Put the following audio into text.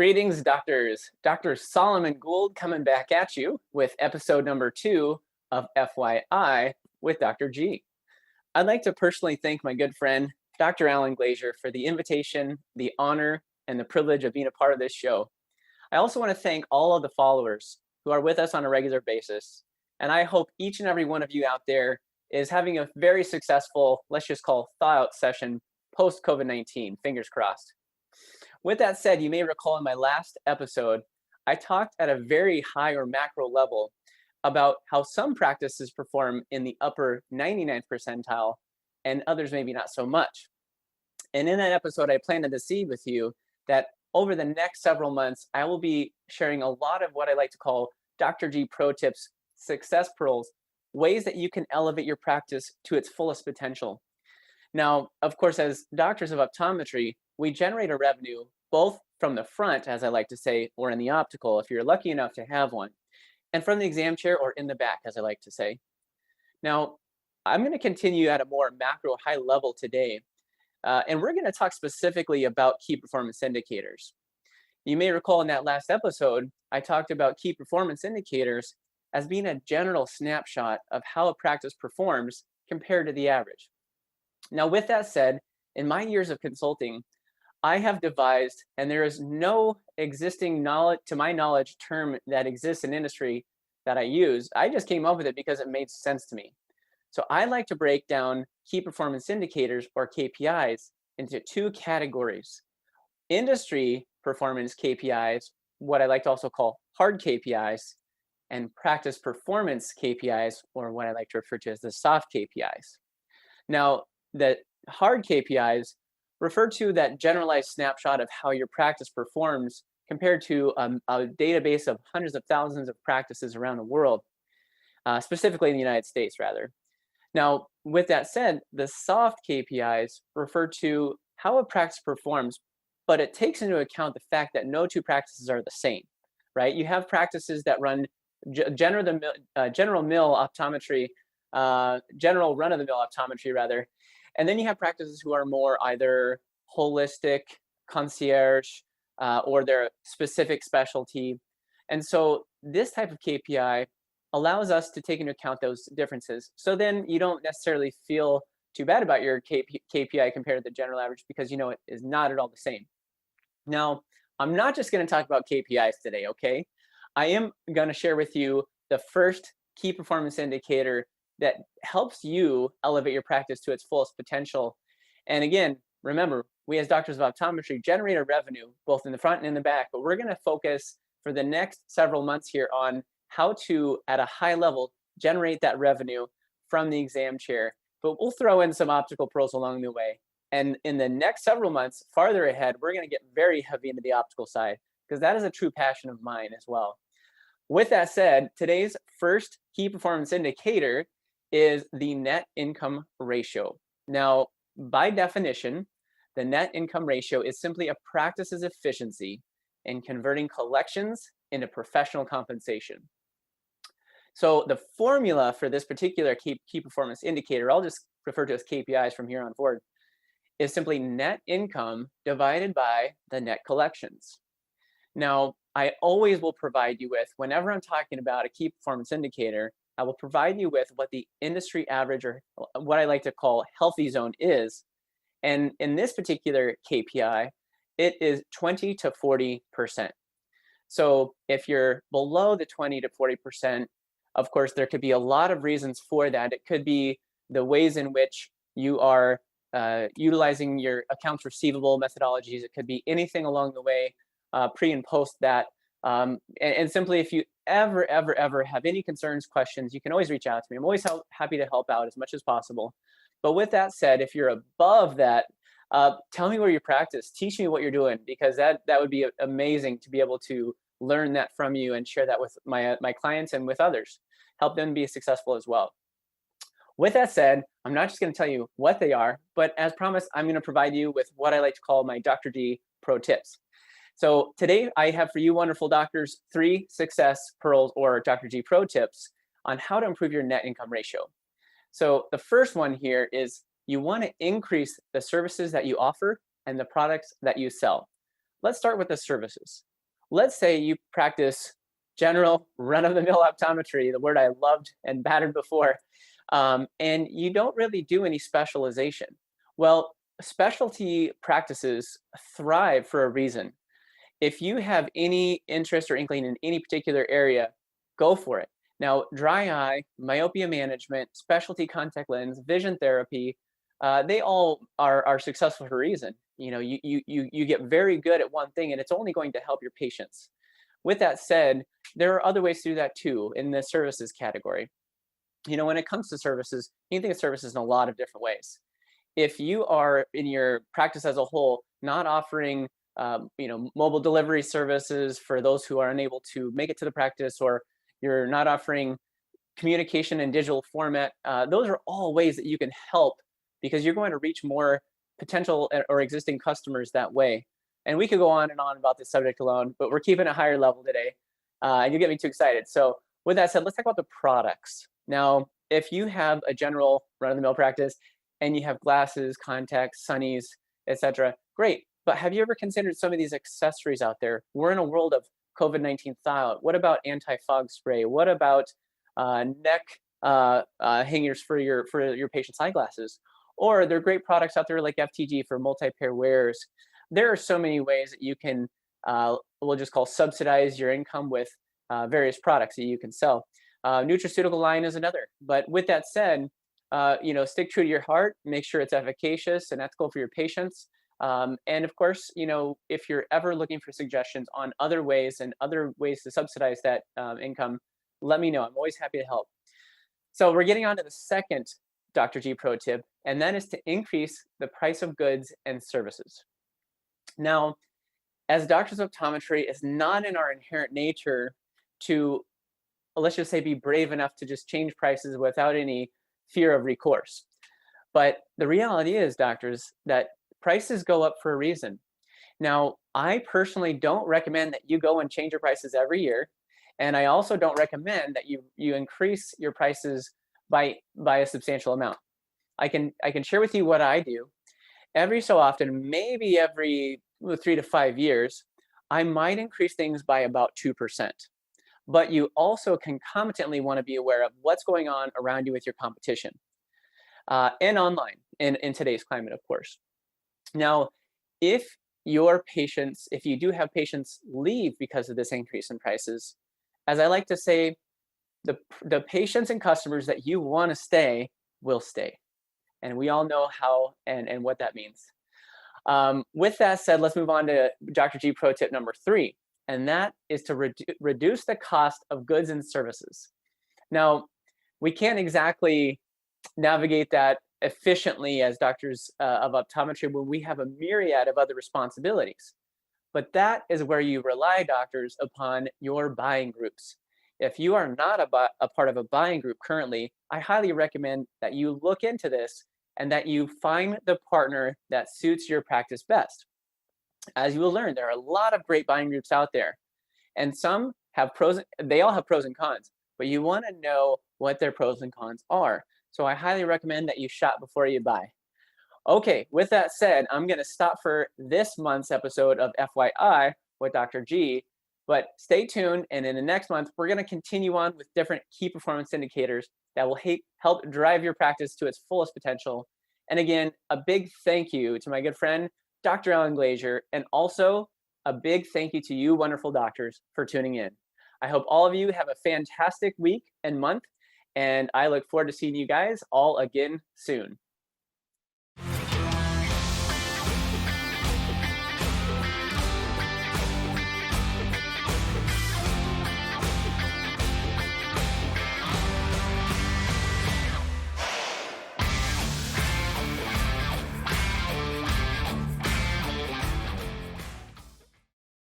Greetings, doctors. Dr. Solomon Gould coming back at you with episode number 2 of FYI with Dr. G. I'd like to personally thank my good friend, Dr. Alan Glazier, for the invitation, the honor, and the privilege of being a part of this show. I also want to thank all of the followers who are with us on a regular basis. And I hope each and every one of you out there is having a very successful, let's just call thaw-out session post-COVID-19. Fingers crossed. With that said, you may recall in my last episode, I talked at a very high or macro level about how some practices perform in the upper 99th percentile and others maybe not so much. And in that episode, I planted the seed with you that over the next several months, I will be sharing a lot of what I like to call Dr. G Pro Tips, success pearls, ways that you can elevate your practice to its fullest potential. Now, of course, as doctors of optometry, we generate a revenue both from the front, as I like to say, or in the optical, if you're lucky enough to have one, and from the exam chair or in the back, as I like to say. Now, I'm going to continue at a more macro high level today, and we're going to talk specifically about key performance indicators. You may recall in that last episode, I talked about key performance indicators as being a general snapshot of how a practice performs compared to the average. Now, with that said, in my years of consulting, I have devised, and there is no existing knowledge, to my knowledge, term that exists in industry that I use. I just came up with it because it made sense to me. So I like to break down key performance indicators, or KPIs, into two categories. Industry performance KPIs, what I like to also call hard KPIs, and practice performance KPIs, or what I like to refer to as the soft KPIs. Now, the hard KPIs refer to that generalized snapshot of how your practice performs compared to a database of hundreds of thousands of practices around the world, specifically in the United States, rather. Now, with that said, the soft KPIs refer to how a practice performs, but it takes into account the fact that no two practices are the same, right? You have practices that run general mill optometry, general run-of-the-mill optometry, rather. And then you have practices who are more either holistic, concierge, or their specific specialty. And so this type of KPI allows us to take into account those differences. So then you don't necessarily feel too bad about your KPI compared to the general average, because you know it is not at all the same. Now, I'm not just going to talk about KPIs today, okay? I am going to share with you the first key performance indicator that helps you elevate your practice to its fullest potential. And again, remember, we as doctors of optometry generate a revenue both in the front and in the back, but we're going to focus for the next several months here on how to, at a high level, generate that revenue from the exam chair. But we'll throw in some optical pearls along the way. And in the next several months, farther ahead, we're going to get very heavy into the optical side, because that is a true passion of mine as well. With that said, today's first key performance indicator is the net income ratio. Now, by definition, the net income ratio is simply a practice's efficiency in converting collections into professional compensation. So the formula for this particular key performance indicator, I'll just refer to as KPIs from here on forward, is simply net income divided by the net collections. Now, I always will provide you with, whenever I'm talking about a key performance indicator, I will provide you with what the industry average, or what I like to call healthy zone, is. And in this particular KPI, it is 20 to 40%. So if you're below the 20 to 40%, of course, there could be a lot of reasons for that. It could be the ways in which you are utilizing your accounts receivable methodologies. It could be anything along the way, pre and post that. And simply, if you ever have any concerns, questions, you can always reach out to me. I'm always happy to help out as much as possible. But with that said, if you're above that, tell me where you practice. Teach me what you're doing, because that would be amazing to be able to learn that from you and share that with my clients and with others. Help them be successful as well. With that said, I'm not just going to tell you what they are, but as promised, I'm going to provide you with what I like to call my Dr. G Pro Tips. So today I have for you wonderful doctors 3 success pearls, or Dr. G Pro Tips, on how to improve your net income ratio. So the first one here is you want to increase the services that you offer and the products that you sell. Let's start with the services. let's say you practice general run-of-the-mill optometry, the word I loved and battered before, and you don't really do any specialization. Well, specialty practices thrive for a reason. If you have any interest or inkling in any particular area, go for it. Now, dry eye, myopia management, specialty contact lens, vision therapy, they all are successful for a reason. You get very good at one thing, and it's only going to help your patients. With that said, there are other ways to do that too in the services category. When it comes to services, you can think of services in a lot of different ways. If you are in your practice as a whole not offering mobile delivery services for those who are unable to make it to the practice, or you're not offering communication in digital format, those are all ways that you can help, because you're going to reach more potential or existing customers that way. And we could go on and on about this subject alone, but we're keeping it higher level today. And you get me too excited. So with that said, let's talk about the products. Now, if you have a general run-of-the-mill practice and you have glasses, contacts, sunnies, etc., great. But have you ever considered some of these accessories out there? We're in a world of COVID-19 thaw. What about anti-fog spray? What about neck hangers for your patient's eyeglasses? Or there are great products out there like FTG for multi-pair wearers. There are so many ways that you can, we'll just call subsidize your income with various products that you can sell. Nutraceutical line is another. But with that said, stick true to your heart, make sure it's efficacious and ethical for your patients. And of course, if you're ever looking for suggestions on other ways to subsidize that income, let me know. I'm always happy to help. So we're getting on to the second Dr. G pro tip, and that is to increase the price of goods and services. Now, as doctors of optometry, it's not in our inherent nature to, let's just say, be brave enough to just change prices without any fear of recourse. But the reality is, doctors, that prices go up for a reason. Now, I personally don't recommend that you go and change your prices every year. And I also don't recommend that you increase your prices by a substantial amount. I can share with you what I do. Every so often, maybe every 3 to 5 years, I might increase things by about 2%. But you also concomitantly want to be aware of what's going on around you with your competition and online in today's climate, of course. Now, if you do have patients leave because of this increase in prices, as I like to say, the patients and customers that you want to stay will stay. And we all know how and what that means. With that said, let's move on to Dr. G pro tip number 3, and that is to reduce the cost of goods and services. Now, we can't exactly navigate that efficiently as doctors of optometry when we have a myriad of other responsibilities. But that is where you rely, doctors, upon your buying groups. If you are not a part of a buying group currently, I highly recommend that you look into this and that you find the partner that suits your practice best. As you will learn, there are a lot of great buying groups out there, and some have they all have pros and cons, but you want to know what their pros and cons are. So I highly recommend that you shop before you buy. Okay, with that said, I'm going to stop for this month's episode of FYI with Dr. G, but stay tuned, and in the next month, we're going to continue on with different key performance indicators that will help drive your practice to its fullest potential. And again, a big thank you to my good friend, Dr. Alan Glazier, and also a big thank you to you wonderful doctors for tuning in. I hope all of you have a fantastic week and month, and I look forward to seeing you guys all again soon.